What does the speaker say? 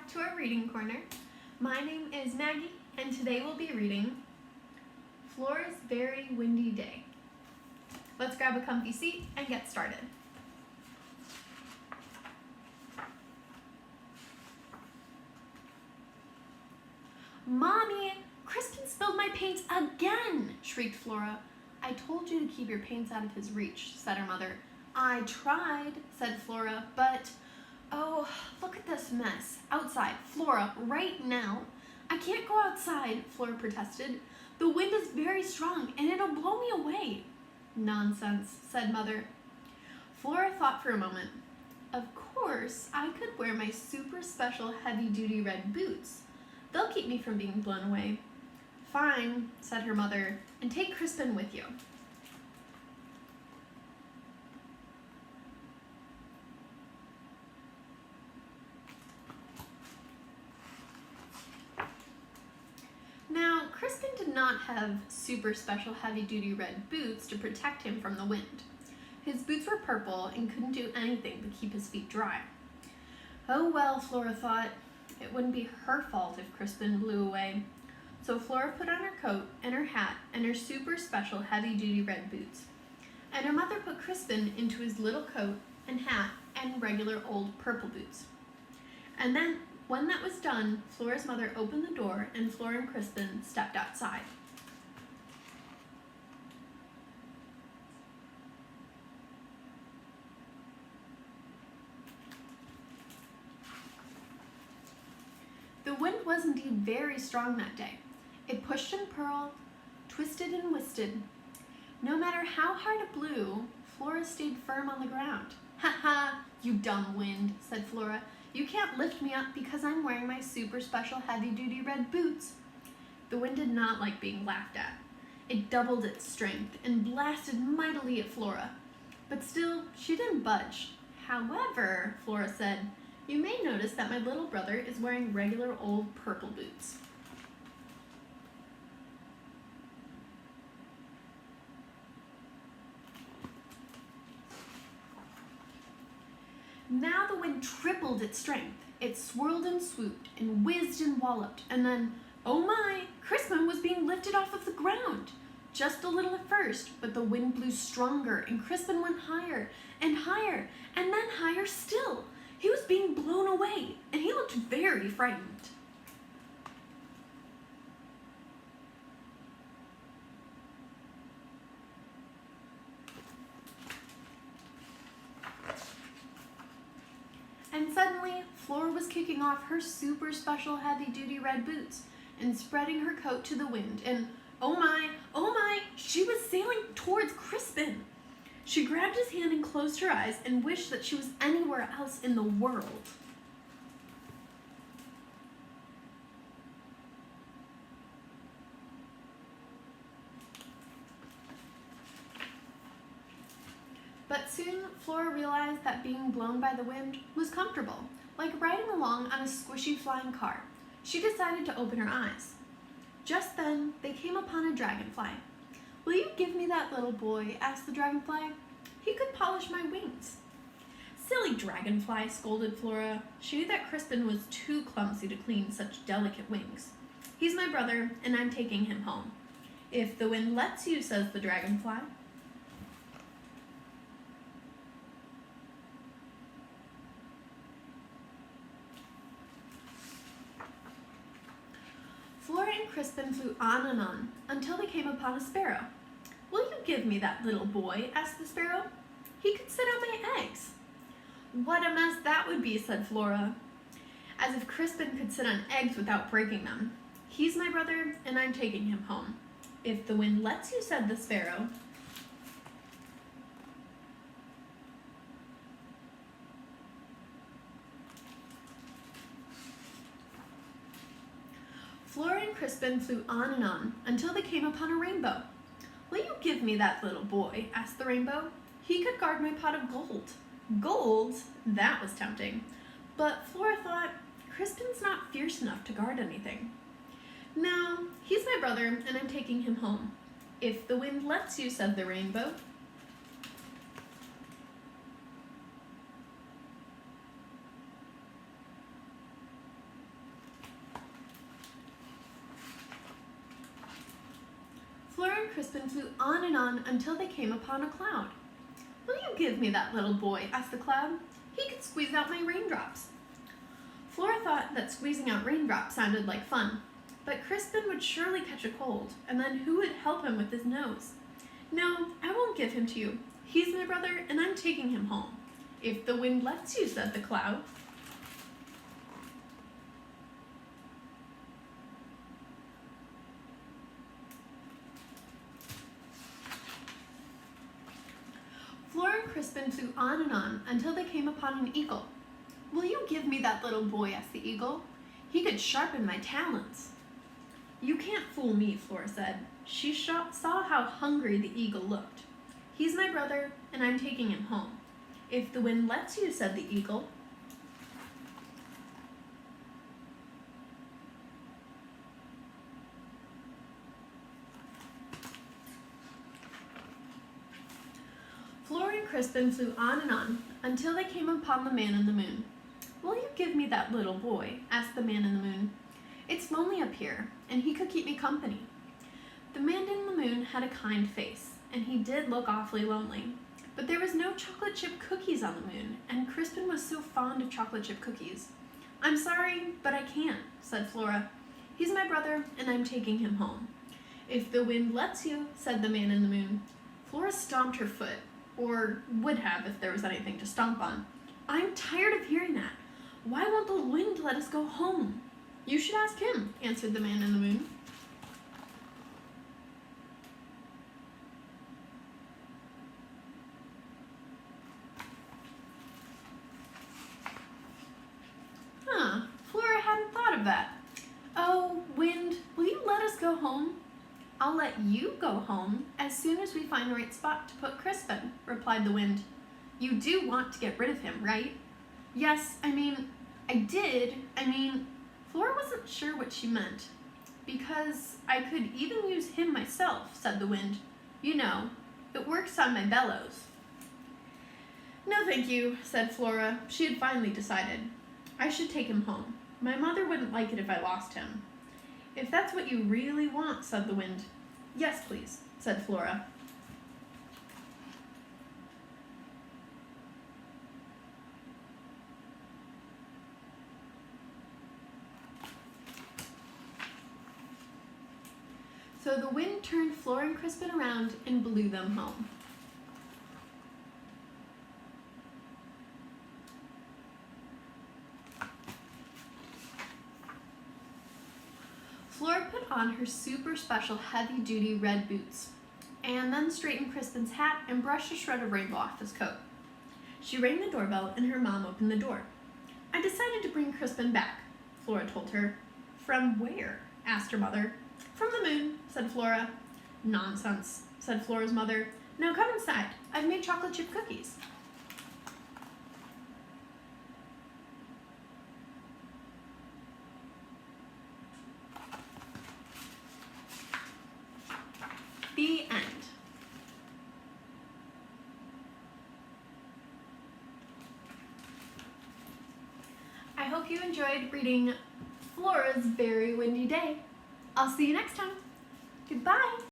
back to our reading corner. My name is Maggie, and today we'll be reading Flora's Very Windy Day. Let's grab a comfy seat and get started. Mommy, Crispin spilled my paints again, shrieked Flora. I told you to keep your paints out of his reach, said her mother. I tried, said Flora, but... Oh, look at this mess. Outside, Flora, right now. I can't go outside, Flora protested. The wind is very strong and it'll blow me away. Nonsense, said Mother. Flora thought for a moment. Of course, I could wear my super special heavy-duty red boots. They'll keep me from being blown away. Fine, said her mother, and take Crispin with you. Now, Crispin did not have super special heavy-duty red boots to protect him from the wind. His boots were purple and couldn't do anything but keep his feet dry. Oh well, Flora thought, it wouldn't be her fault if Crispin blew away. So Flora put on her coat and her hat and her super special heavy-duty red boots. And her mother put Crispin into his little coat and hat and regular old purple boots. And then, when that was done, Flora's mother opened the door and Flora and Crispin stepped outside. The wind was indeed very strong that day. It pushed and purled, twisted and twisted. No matter how hard it blew, Flora stayed firm on the ground. Ha ha, you dumb wind, said Flora. You can't lift me up because I'm wearing my super special heavy-duty red boots. The wind did not like being laughed at. It doubled its strength and blasted mightily at Flora. But still, she didn't budge. However, Flora said, you may notice that my little brother is wearing regular old purple boots. Now the wind tripled its strength. It swirled and swooped and whizzed and walloped, and then, oh my, Crispin was being lifted off of the ground. Just a little at first, but the wind blew stronger and Crispin went higher and then higher still. He was being blown away and he looked very frightened. And suddenly, Flora was kicking off her super special heavy-duty red boots and spreading her coat to the wind, and oh my, she was sailing towards Crispin. She grabbed his hand and closed her eyes and wished that she was anywhere else in the world. But soon, Flora realized that being blown by the wind was comfortable, like riding along on a squishy flying car. She decided to open her eyes. Just then, they came upon a dragonfly. Will you give me that little boy? Asked the dragonfly. He could polish my wings. Silly dragonfly, scolded Flora. She knew that Crispin was too clumsy to clean such delicate wings. He's my brother, and I'm taking him home. If the wind lets you, says the dragonfly. Flora and Crispin flew on and on until they came upon a sparrow. Will you give me that little boy? Asked the sparrow. He could sit on my eggs. What a mess that would be, said Flora. As if Crispin could sit on eggs without breaking them. He's my brother, and I'm taking him home. If the wind lets you, said the sparrow. Flora and Crispin flew on and on until they came upon a rainbow. Will you give me that little boy? Asked the rainbow. He could guard my pot of gold. Gold? That was tempting. But Flora thought, Crispin's not fierce enough to guard anything. No, he's my brother and I'm taking him home. If the wind lets you, said the rainbow. Crispin flew on and on until they came upon a cloud. "Will you give me that little boy?" asked the cloud. "He could squeeze out my raindrops." Flora thought that squeezing out raindrops sounded like fun, but Crispin would surely catch a cold, and then who would help him with his nose? "No, I won't give him to you. He's my brother, and I'm taking him home. If the wind lets you," said the cloud. Flora and Crispin flew on and on until they came upon an eagle. "Will you give me that little boy?" asked the eagle. "He could sharpen my talons." "You can't fool me," Flora said. She saw how hungry the eagle looked. "He's my brother, and I'm taking him home. If the wind lets you," said the eagle. Flora and Crispin flew on and on until they came upon the man in the moon. "Will you give me that little boy?" asked the man in the moon. "It's lonely up here, and he could keep me company." The man in the moon had a kind face, and he did look awfully lonely. But there was no chocolate chip cookies on the moon, and Crispin was so fond of chocolate chip cookies. "I'm sorry, but I can't," said Flora. "He's my brother, and I'm taking him home." "If the wind lets you," said the man in the moon. Flora stomped her foot, or would have if there was anything to stomp on. "I'm tired of hearing that. Why won't the wind let us go home?" "You should ask him," answered the man in the moon. Flora hadn't thought of that. "Oh, wind, will you let us go home?" "I'll let you go home as soon as we find the right spot to put Crispin," replied the wind. "You do want to get rid of him, right?" "Yes, I did. Flora wasn't sure what she meant. "Because I could even use him myself," said the wind. "You know, it works on my bellows." "No, thank you," said Flora. She had finally decided. "I should take him home. My mother wouldn't like it if I lost him." "If that's what you really want," said the wind. "Yes, please," said Flora. So the wind turned Flora and Crispin around and blew them home. Flora put on her super special heavy-duty red boots, and then straightened Crispin's hat and brushed a shred of rainbow off his coat. She rang the doorbell, and her mom opened the door. "I decided to bring Crispin back," Flora told her. "From where?" asked her mother. "From the moon," said Flora. "Nonsense," said Flora's mother. "Now come inside. I've made chocolate chip cookies." The end. I hope you enjoyed reading Flora's Very Windy Day. I'll see you next time. Goodbye.